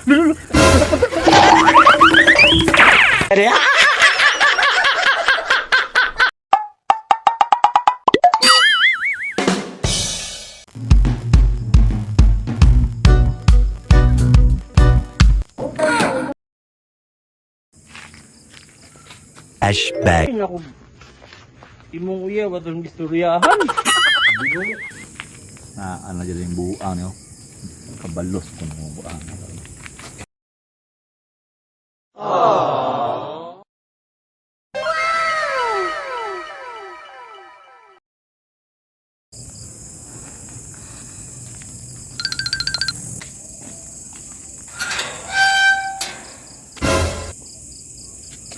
Flashback. Ay, naku. Imong uya, ba itong istoryahan? Na ano dyan yung buang nyo. Kabalos kung yung buang.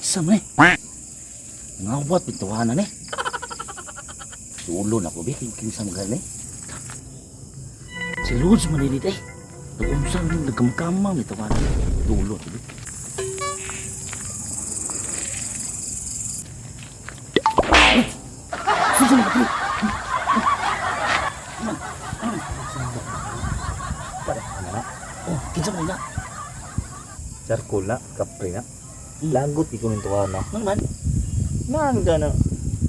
Sama eh. Ngawat bitawanan eh. Sulo na ko bikin kinsa magani. Si Luz manilit eh. Nag-unsang nagkamkamang bitawanan. Dulo to. Susun ka. Oh, kinsa man na. Charcoal na, kapre na. Lagot ikaw ng tuwa na. Nang man. Nanda na.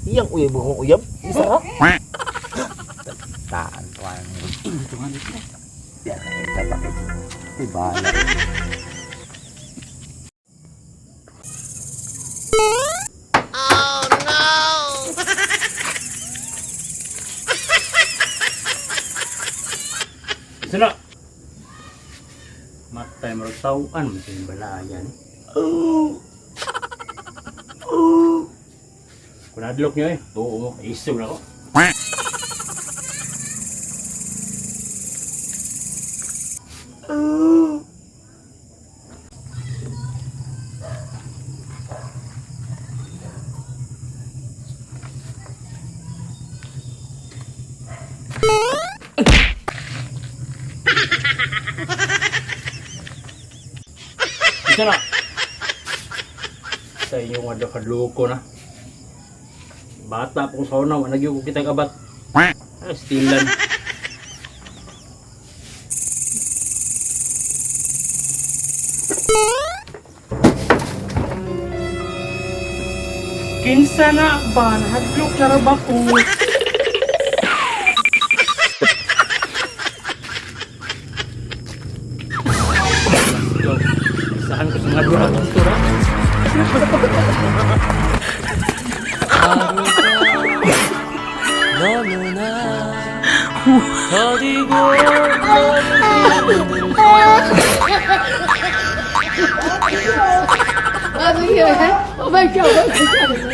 Iyang uyab akong uyab. Isa ka? Taan tuwa na. Ini tuhan itu. Yan na yung tapak. Diba na. Isa na. Matay maragtawan, masing balayan. Kung nadlok nyo eh, buo mo, iso na ko. Isa na. Sa inyong kadloko na. Bata pong sauna, nagyo ko kitang abat. Stilan. Kinsa na ba? Hadlok na ba ko? Saan ko sa nga doon ang tura? Oh my God.